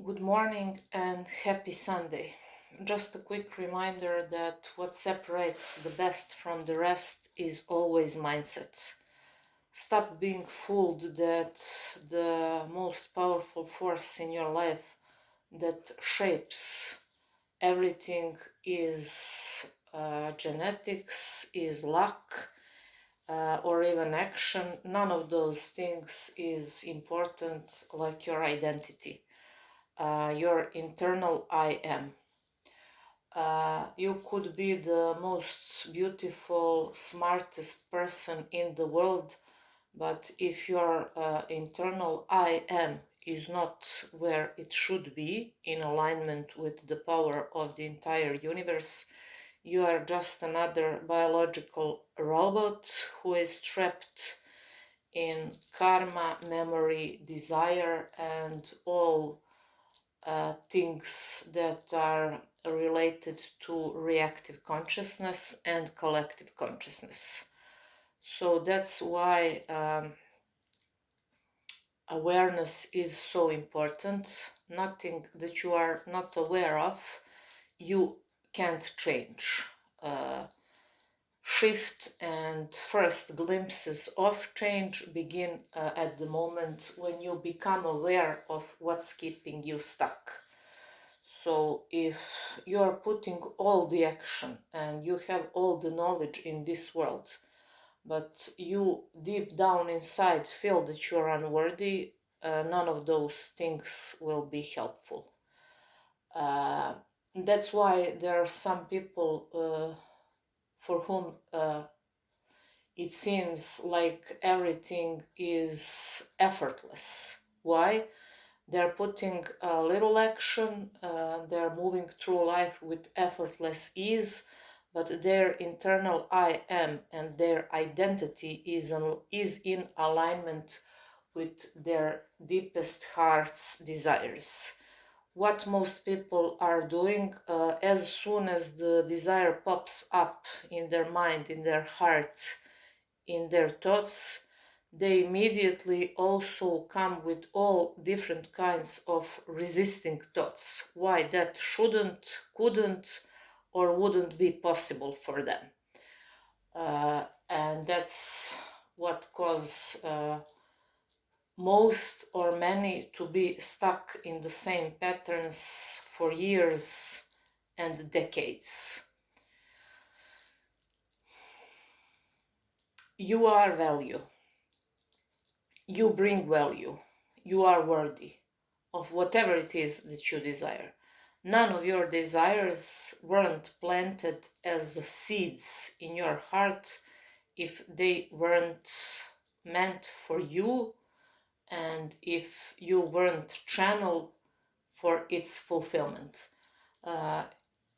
Good morning and happy Sunday. Just a quick reminder that what separates the best from the rest is always mindset. Stop being fooled that the most powerful force in your life that shapes everything is genetics, is luck, or even action. None of those things is important like your identity. Your internal I am. You could be the most beautiful, smartest person in the world, but if your internal I am is not where it should be, in alignment with the power of the entire universe, you are just another biological robot who is trapped in karma, memory, desire, and all things that are related to reactive consciousness and collective consciousness. So that's why awareness is so important. Nothing that you are not aware of, you can't change. Shift and first glimpses of change begin at the moment when you become aware of what's keeping you stuck. So if you're putting all the action and you have all the knowledge in this world, but you deep down inside feel that you're unworthy, none of those things will be helpful. Uh, that's why there are some people for whom it seems like everything is effortless. Why? They're putting a little action, they're moving through life with effortless ease, but their internal I am and their identity is in alignment with their deepest heart's desires. What most people are doing, as soon as the desire pops up in their mind, in their heart, in their thoughts, they immediately also come with all different kinds of resisting thoughts. Why that shouldn't, couldn't, or wouldn't be possible for them. And that's what causes most or many to be stuck in the same patterns for years and decades. You are value. You bring value. You are worthy of whatever it is that you desire. None of your desires weren't planted as seeds in your heart if they weren't meant for you and if you weren't channeled for its fulfillment.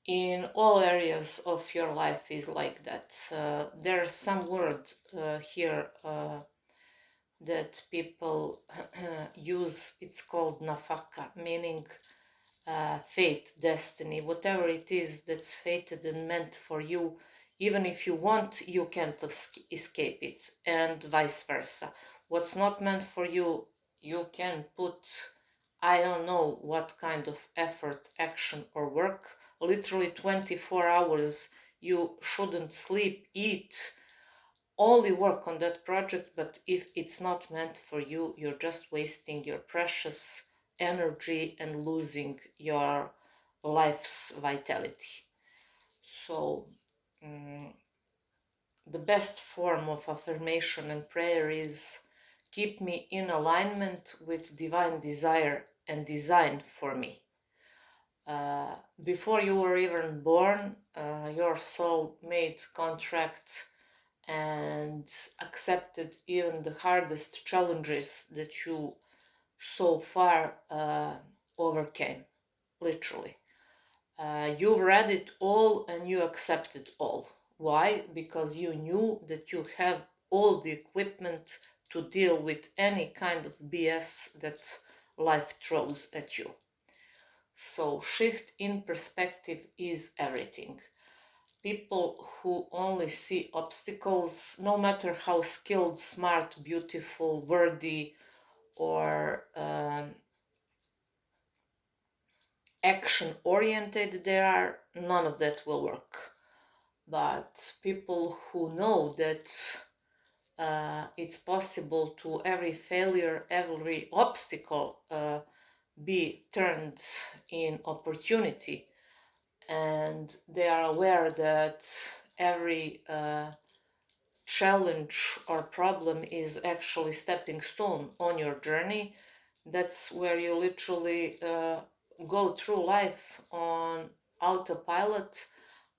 In all areas of your life is like that. There's some word here that people use. It's called nafaka, meaning fate, destiny, whatever it is that's fated and meant for you. Even if you want, you can't escape it, and vice versa. What's not meant for you, you can put, I don't know what kind of effort, action, or work. Literally 24 hours, you shouldn't sleep, eat, only work on that project, but if it's not meant for you, you're just wasting your precious energy and losing your life's vitality. So, the best form of affirmation and prayer is keep me in alignment with divine desire and design for me. Before you were even born, your soul made contract and accepted even the hardest challenges that you so far overcame, literally. You read it all and you accepted all. Why? Because you knew that you have all the equipment to deal with any kind of BS that life throws at you. So shift in perspective is everything. People who only see obstacles, no matter how skilled, smart, beautiful, worthy, or action oriented they are, none of that will work. But people who know that it's possible to every failure, every obstacle be turned in opportunity, and they are aware that every challenge or problem is actually stepping stone on your journey, that's where you literally go through life on autopilot,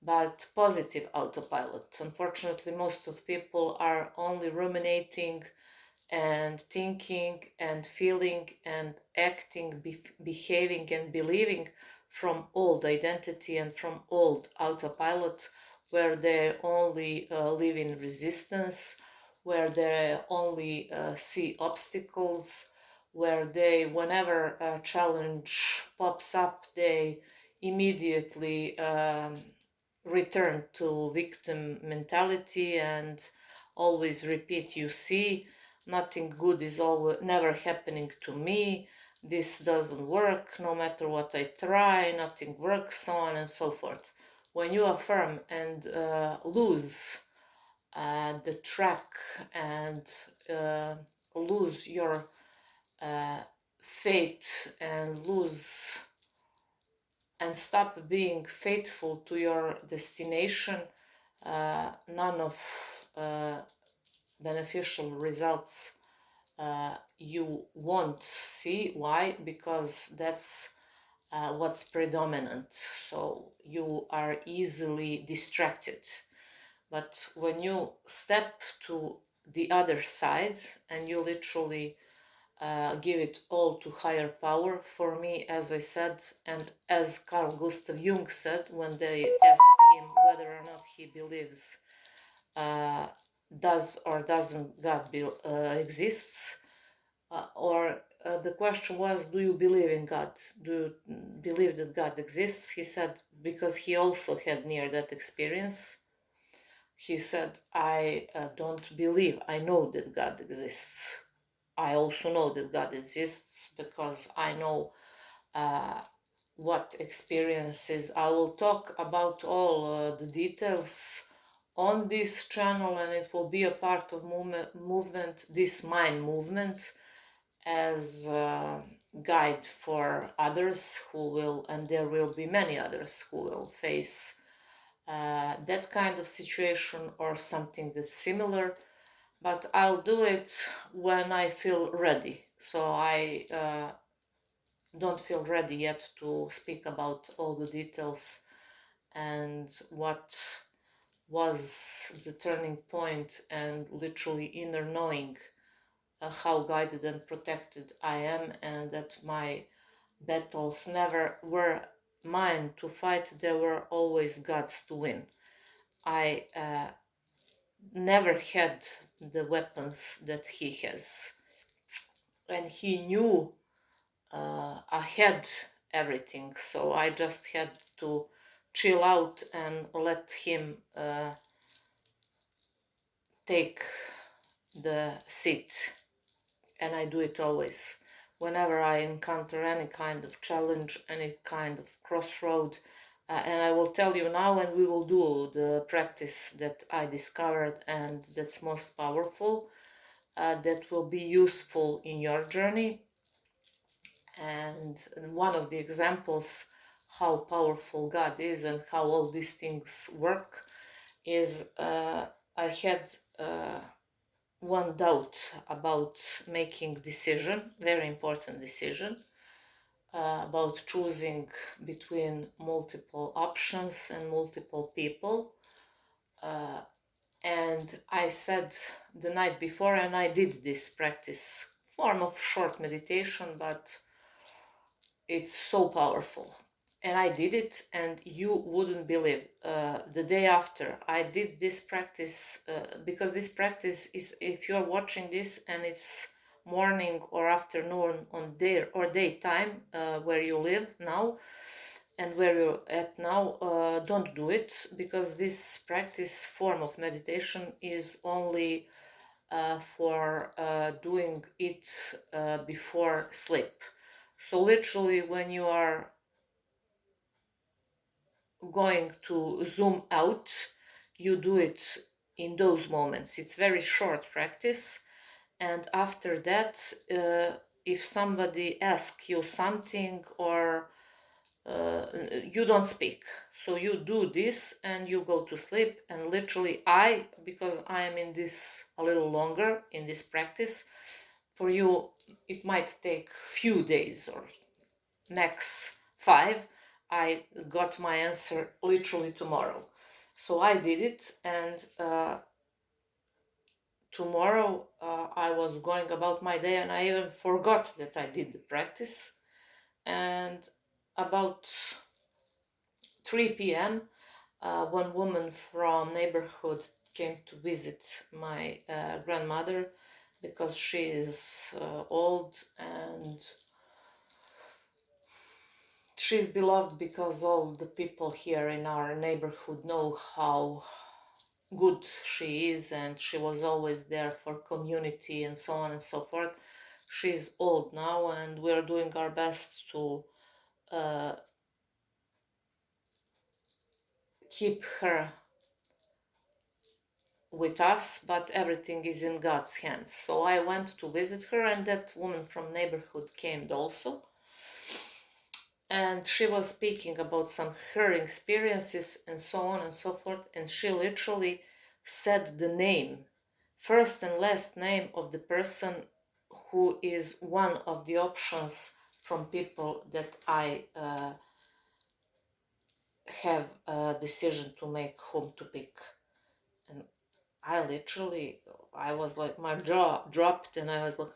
but positive autopilot. Unfortunately, most of people are only ruminating and thinking and feeling and acting, behaving and believing from old identity and from old autopilot, where they only live in resistance, where they only see obstacles, where they, whenever a challenge pops up, they immediately return to victim mentality and always repeat, you see, nothing good is always never happening to me, this doesn't work, no matter what I try, nothing works, so on and so forth. When you affirm and lose the track and lose your uh, faith and lose and stop being faithful to your destination, none of beneficial results you won't see. Why? Because that's what's predominant. So you are easily distracted. But when you step to the other side and you literally give it all to higher power, for me, as I said, and as Carl Gustav Jung said when they asked him whether or not he believes uh, does or doesn't God exists, or the question was, do you believe in God? Do you believe that God exists? He said, because he also had near that experience, he said, I don't believe, I know that God exists. I also know that God exists because I know what experiences. I will talk about all the details on this channel, and it will be a part of movement, this mind movement, as a guide for others who will, and there will be many others who will face that kind of situation or something that's similar. But I'll do it when I feel ready. So I don't feel ready yet to speak about all the details and what was the turning point and literally inner knowing how guided and protected I am, and that my battles never were mine to fight, they were always God's to win. I never had the weapons that he has, and he knew ahead everything, so I just had to chill out and let him take the seat. And I do it always whenever I encounter any kind of challenge, any kind of crossroad. And I will tell you now, and we will do the practice that I discovered and that's most powerful, that will be useful in your journey. And one of the examples how powerful God is and how all these things work is I had one doubt about making decision, very important decision, about choosing between multiple options and multiple people. And I said the night before, and I did this practice, form of short meditation, but it's so powerful. And I did it, and you wouldn't believe. The day after I did this practice, because this practice is, if you're watching this and it's morning or afternoon on day or daytime where you live now and where you're at now, don't do it, because this practice form of meditation is only for doing it before sleep. So literally when you are going to zoom out, you do it in those moments. It's very short practice. And after that, if somebody asks you something, or you don't speak, so you do this and you go to sleep. And literally, because I am in this a little longer in this practice, for you it might take few days or max 5. I got my answer literally tomorrow. So I did it, and tomorrow I was going about my day, and I even forgot that I did the practice. And about 3 p.m., one woman from neighborhood came to visit my grandmother, because she is old, and she's beloved because all the people here in our neighborhood know how good she is, and she was always there for community and so on and so forth. She's old now, and we're doing our best to uh, keep her with us, but everything is in God's hands. So I went to visit her, and that woman from neighborhood came also, and she was speaking about some her experiences and so on and so forth. And she literally said the name, first and last name of the person who is one of the options from people that I have a decision to make whom to pick. And I was like, my jaw dropped, and I was like,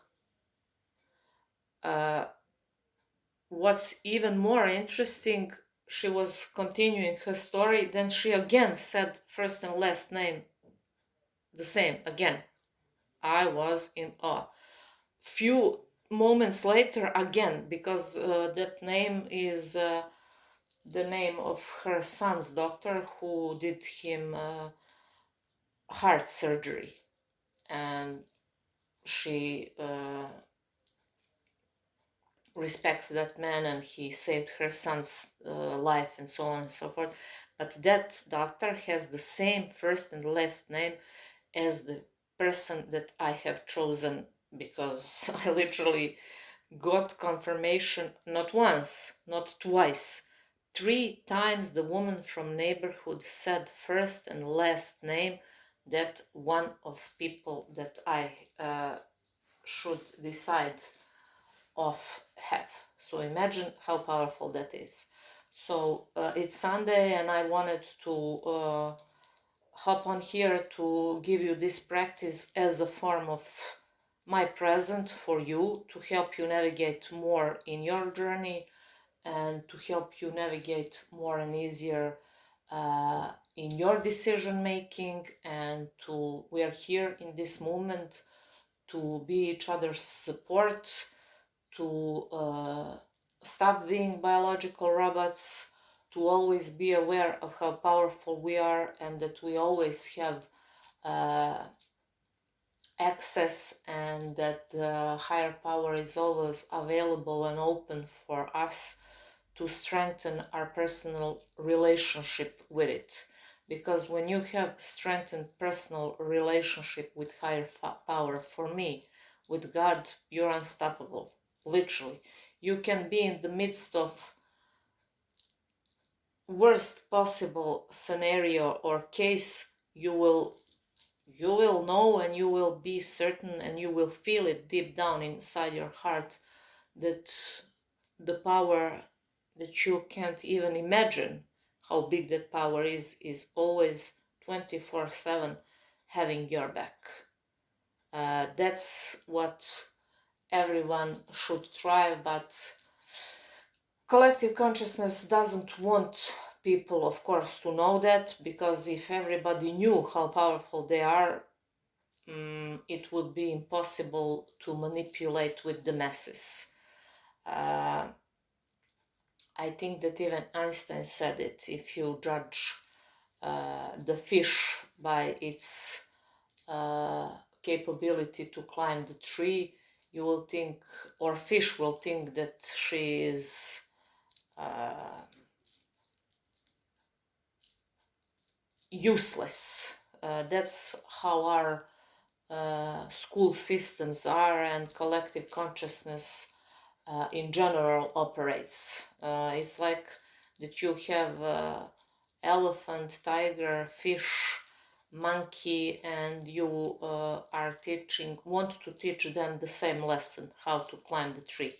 uh, what's even more interesting, she was continuing her story, then she again said first and last name the same again. I was in awe. Few moments later, again, because that name is the name of her son's doctor, who did him heart surgery, and she respects that man, and he saved her son's life and so on and so forth. But that doctor has the same first and last name as the person that I have chosen, because I literally got confirmation not once, not twice, 3 times the woman from neighborhood said first and last name, that one of people that I should decide of have. So imagine how powerful that is. So it's Sunday, and I wanted to hop on here to give you this practice as a form of my present for you, to help you navigate more in your journey, and to help you navigate more and easier in your decision making. And to we are here in this moment to be each other's support, to stop being biological robots, to always be aware of how powerful we are, and that we always have uh, access, and that the higher power is always available and open for us to strengthen our personal relationship with it. Because when you have strengthened personal relationship with higher power, for me, with God, you're unstoppable. Literally, you can be in the midst of worst possible scenario or case, you will know, and you will be certain, and you will feel it deep down inside your heart, that the power that you can't even imagine how big that power is always 24/7 having your back. That's what everyone should try, but collective consciousness doesn't want people, of course, to know that, because if everybody knew how powerful they are, it would be impossible to manipulate with the masses. I think that even Einstein said it. If you judge the fish by its capability to climb the tree, you will think, or fish will think, that she is useless. That's how our school systems are, and collective consciousness in general operates. It's like that you have elephant, tiger, fish, monkey, and you want to teach them the same lesson, how to climb the tree.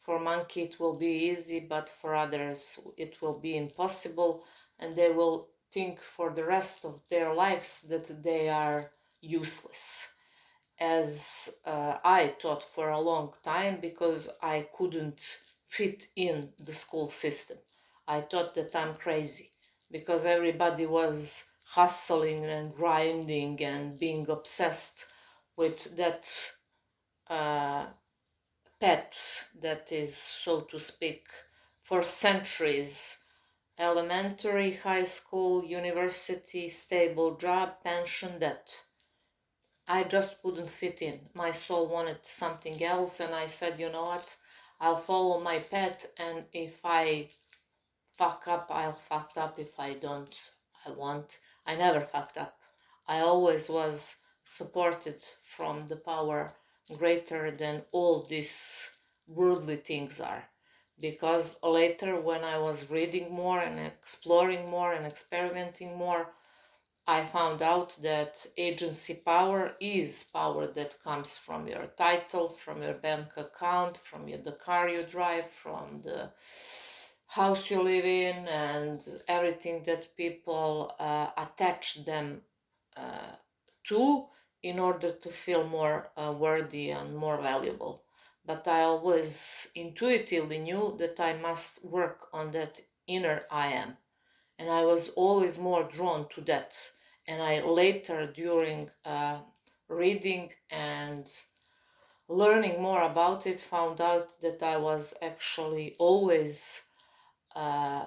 For monkey it will be easy, but for others it will be impossible, and they will think for the rest of their lives that they are useless, as I thought for a long time, because I couldn't fit in the school system. I thought that I'm crazy because everybody was hustling and grinding and being obsessed with that uh, pet that is, so to speak, for centuries: elementary, high school, university, stable job, pension, that. I just couldn't fit in. My soul wanted something else, and I said, you know what? I'll follow my pet, and if I fuck up, I'll fuck up. If I don't, I won't. I never fucked up. I always was supported from the power greater than all these worldly things are. Because later, when I was reading more and exploring more and experimenting more, I found out that agency power is power that comes from your title, from your bank account, from the car you drive, from the house you live in, and everything that people attach them uh, to in order to feel more worthy and more valuable. But I always intuitively knew that I must work on that inner I am, and I was always more drawn to that. And I later, during reading and learning more about it, found out that I was actually always uh,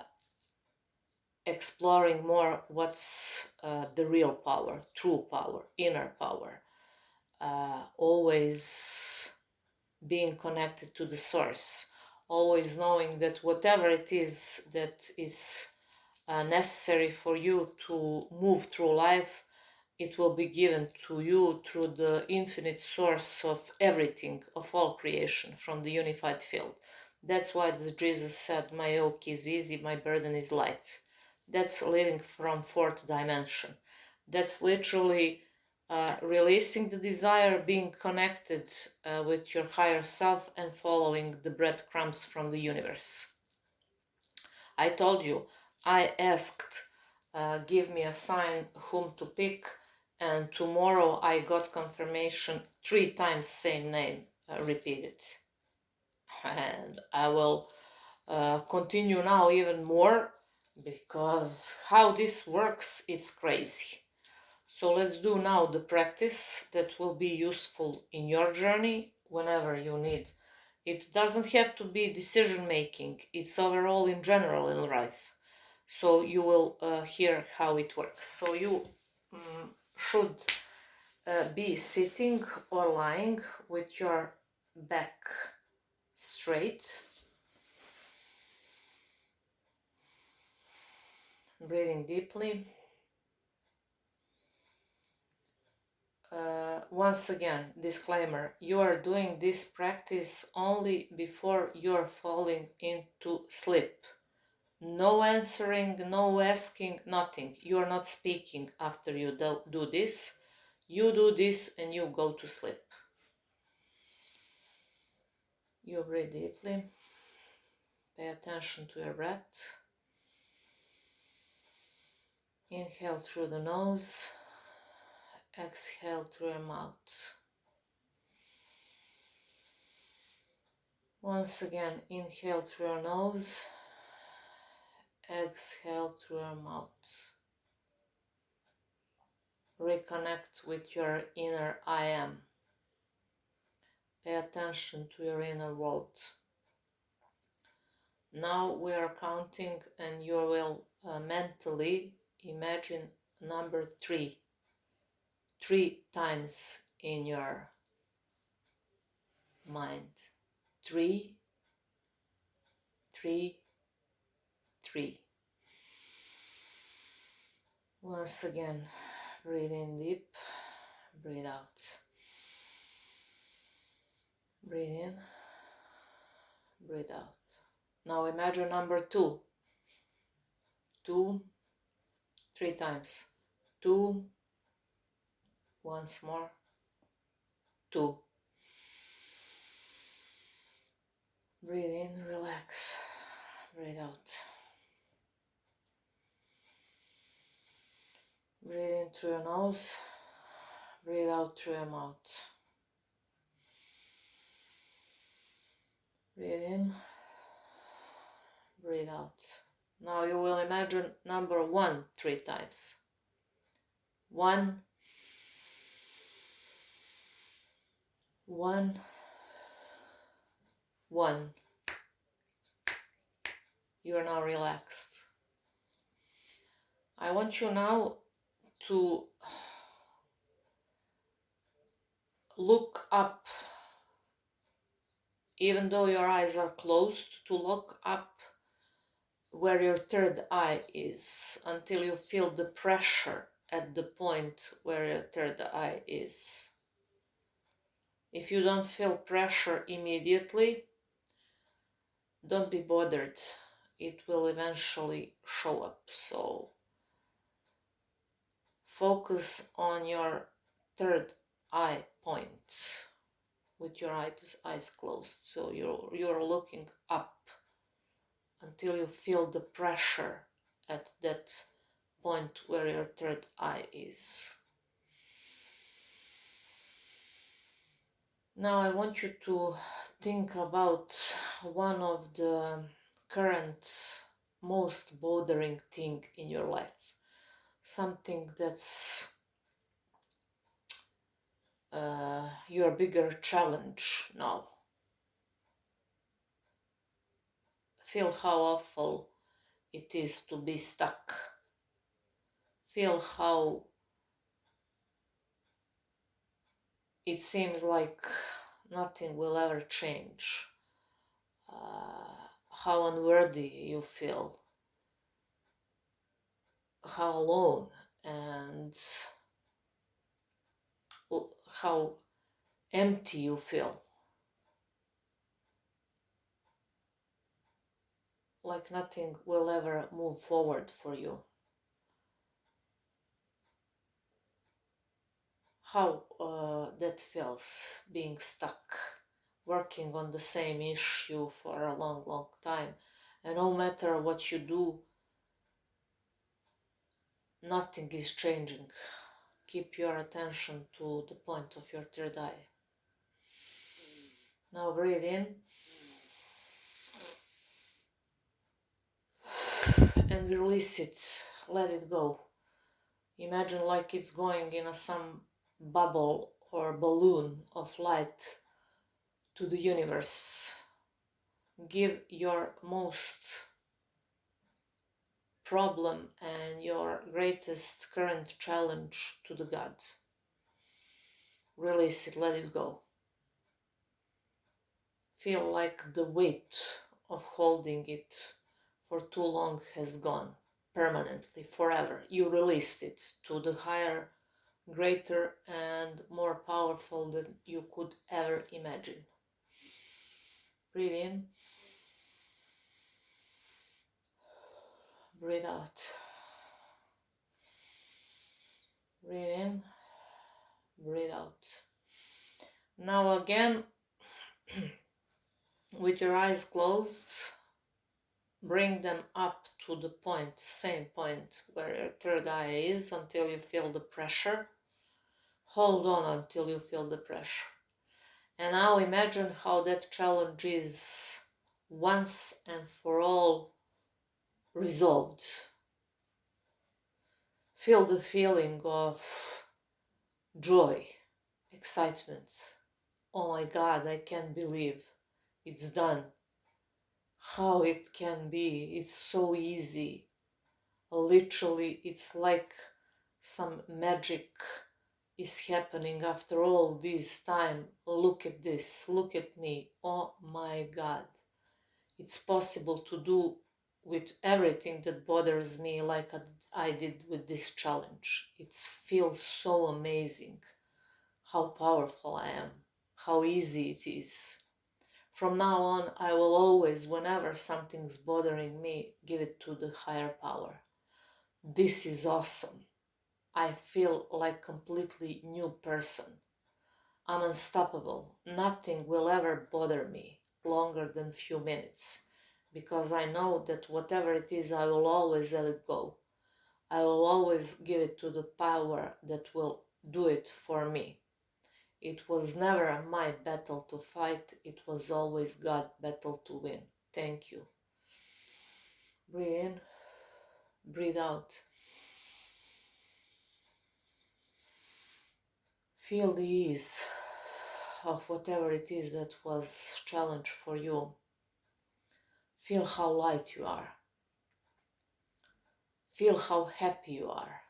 exploring more what's the real power, true power, inner power, always being connected to the source, always knowing that whatever it is that is necessary for you to move through life, it will be given to you through the infinite source of everything, of all creation, from the unified field. That's why Jesus said, my yoke is easy, my burden is light. That's living from fourth dimension. That's literally releasing the desire, being connected with your higher self, and following the breadcrumbs from the universe. I told you, I asked, give me a sign whom to pick, and tomorrow I got confirmation 3 times, same name repeated. And I will continue now even more, because how this works, it's crazy. So let's do now the practice that will be useful in your journey whenever you need. It doesn't have to be decision making, it's overall in general in life. So you will hear how it works. So you should be sitting or lying with your back straight, breathing deeply. Once again, disclaimer, you are doing this practice only before you're falling into sleep. No answering, no asking, nothing. You are not speaking after you do this. You do this and you go to sleep. You breathe deeply. Pay attention to your breath. Inhale through the nose. Exhale through your mouth. Once again, inhale through your nose. Exhale through your mouth. Reconnect with your inner I am. Pay attention to your inner world. Now we are counting, and you will mentally imagine number 3 times in your mind. 3, 3, 3. Once again, breathe in deep, breathe out. Breathe in, breathe out. Now imagine number 2. 2, 3 times. 2, once more. 2. Breathe in, relax. Breathe out. Breathe in through your nose. Breathe out through your mouth. Breathe in. Breathe out. Now you will imagine number 1 3 times. 1, 1, 1. You are now relaxed. I want you now to look up, even though your eyes are closed, to look up where your third eye is until you feel the pressure at the point where your third eye is. If you don't feel pressure immediately, don't be bothered. It will eventually show up. So focus on your third eye point with your eyes closed. So you're looking up until you feel the pressure at that point where your third eye is. Now I want you to think about one of the current most bothering thing in your life. Something that's your bigger challenge now. Feel how awful it is to be stuck. Feel how it seems like nothing will ever change. How unworthy you feel. How alone and how empty you feel. Like nothing will ever move forward for you. How that feels, being stuck, working on the same issue for a long, long time. And no matter what you do, nothing is changing. Keep your attention to the point of your third eye. Now breathe in. And release it. Let it go. Imagine like it's going in some bubble or balloon of light to the universe. Give your most problem and your greatest current challenge to the God. Release it, let it go. Feel like the weight of holding it for too long has gone, permanently, forever. You released it to the higher, greater and more powerful than you could ever imagine. Breathe in. Breathe out. Breathe in. Breathe out. Now again, with your eyes closed, bring them up to the point, same point where your third eye is until you feel the pressure. Hold on until you feel the pressure. And now imagine how that challenge is once and for all resolved. Feel the feeling of joy, excitement. Oh my God, I can't believe it's done. How it can be, it's so easy. Literally, it's like some magic is happening after all this time. Look at this, look at me. Oh my God. It's possible to do with everything that bothers me, like I did with this challenge. It feels so amazing how powerful I am, how easy it is. From now on, I will always, whenever something's bothering me, give it to the higher power. This is awesome. I feel like a completely new person. I'm unstoppable. Nothing will ever bother me longer than few minutes, because I know that whatever it is, I will always let it go. I will always give it to the power that will do it for me. It was never my battle to fight, it was always God's battle to win. Thank you. Breathe in, breathe out. Feel the ease of whatever it is that was challenge for you. Feel how light you are. Feel how happy you are.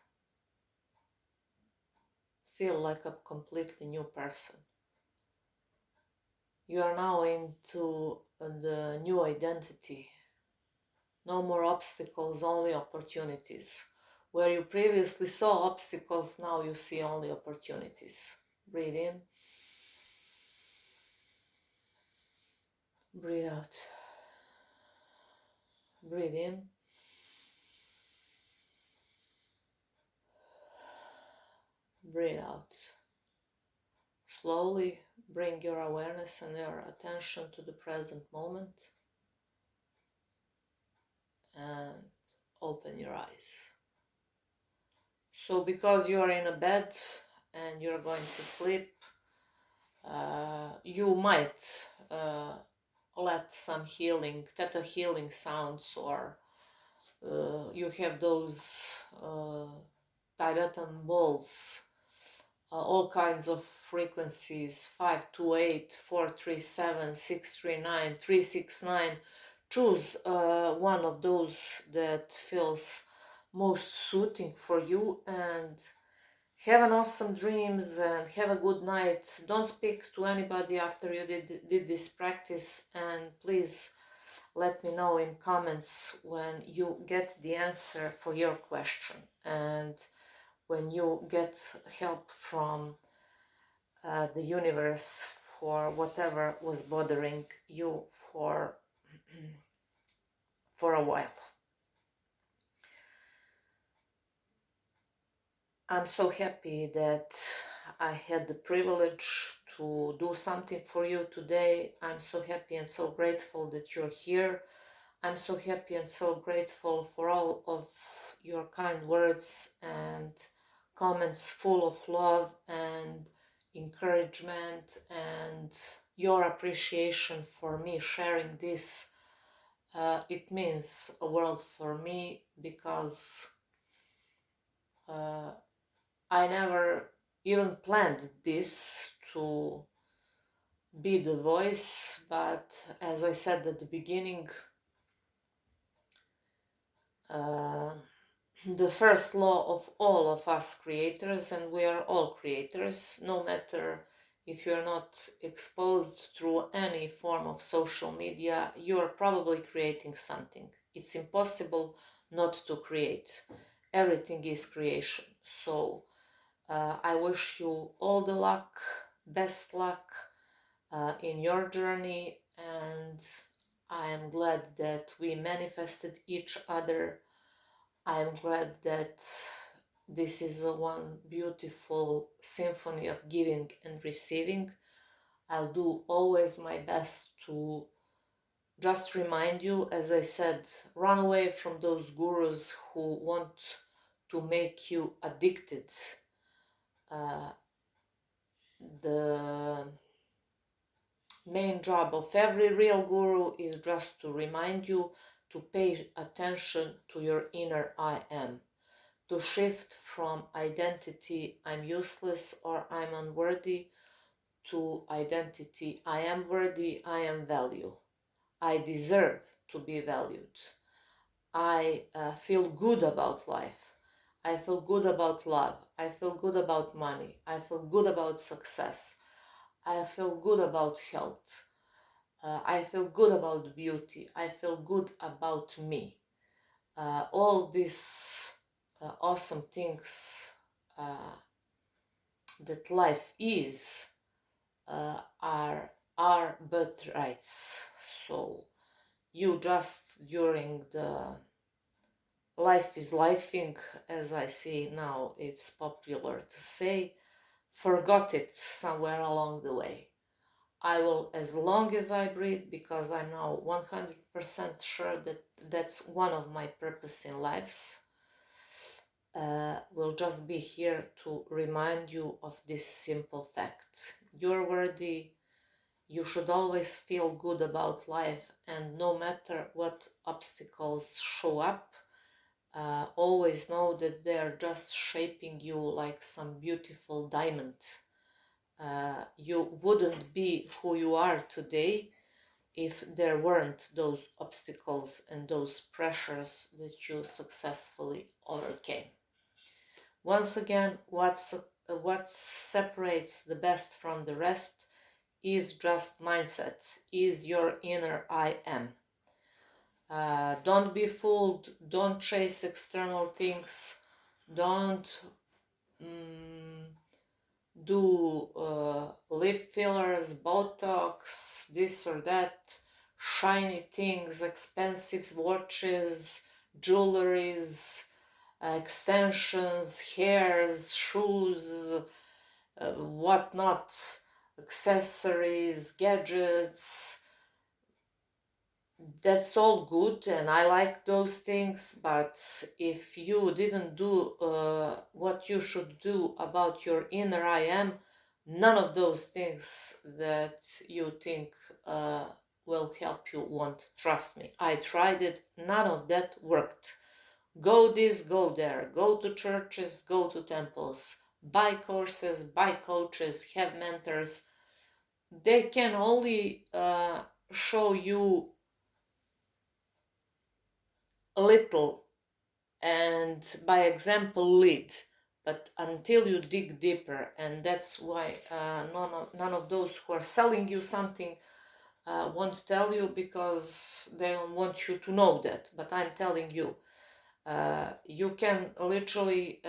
Feel like a completely new person. You are now into the new identity. No more obstacles, only opportunities. Where you previously saw obstacles, now you see only opportunities. Breathe in. Breathe out. Breathe in. Breathe out. Slowly bring your awareness and your attention to the present moment and open your eyes. So because you are in a bed and you're going to sleep, you might let some theta healing sounds, or you have those Tibetan bowls, all kinds of frequencies, 528, 437, 639, 369. Choose one of those that feels most suiting for you, and have an awesome dreams and have a good night. Don't speak to anybody after you did this practice, and please let me know in comments when you get the answer for your question and when you get help from the universe for whatever was bothering you for for a while. I'm so happy that I had the privilege to do something for you today. I'm so happy and so grateful that you're here. I'm so happy and so grateful for all of your kind words and comments full of love and encouragement, and your appreciation for me sharing this. It means a world for me, because I never even planned this to be the voice, but as I said at the beginning, the first law of all of us creators, and we are all creators, no matter if you're not exposed through any form of social media, you're probably creating something. It's impossible not to create. Everything is creation. So I wish you all the luck, best luck in your journey, and I am glad that we manifested each other. I am glad that this is a one beautiful symphony of giving and receiving. I'll do always my best to just remind you, as I said, run away from those gurus who want to make you addicted. The main job of every real guru is just to remind you to pay attention to your inner I am, to shift from identity I'm useless or I'm unworthy to identity I am worthy, I am value. I deserve to be valued. I feel good about life. I feel good about love. I feel good about money. I feel good about success. I feel good about health. I feel good about beauty. I feel good about me. all these awesome things that life is are our birthrights. So you just during the life is lifing, as I see now, it's popular to say, forgot it somewhere along the way. I will, as long as I breathe, because I'm now 100% sure that that's one of my purpose in lives, will just be here to remind you of this simple fact. You're worthy. You should always feel good about life, and no matter what obstacles show up, always know that they're just shaping you like some beautiful diamond. You wouldn't be who you are today if there weren't those obstacles and those pressures that you successfully overcame. Once again, what separates the best from the rest is just mindset, is your inner I am. Don't be fooled, don't chase external things, don't do lip fillers, Botox, this or that, shiny things, expensive watches, jewelries, extensions, hairs, shoes, whatnot, accessories, gadgets. That's all good, and I like those things, but if you didn't do what you should do about your inner I am, none of those things that you think will help you won't. Trust me, I tried it, none of that worked. Go this, go there, go to churches, go to temples, buy courses, buy coaches, have mentors. They can only show you a little and by example lead, but until you dig deeper. And that's why none of those who are selling you something won't tell you, because they don't want you to know that. But I'm telling you, you can literally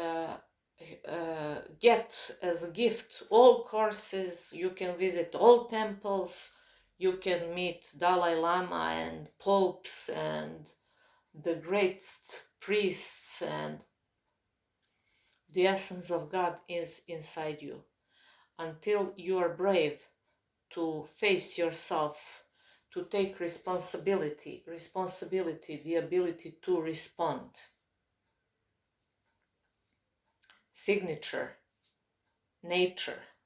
get as a gift all courses, you can visit all temples, you can meet Dalai Lama and popes and the greatest priests, and the essence of God is inside you. Until you are brave to face yourself, to take responsibility, the ability to respond. Signature, nature,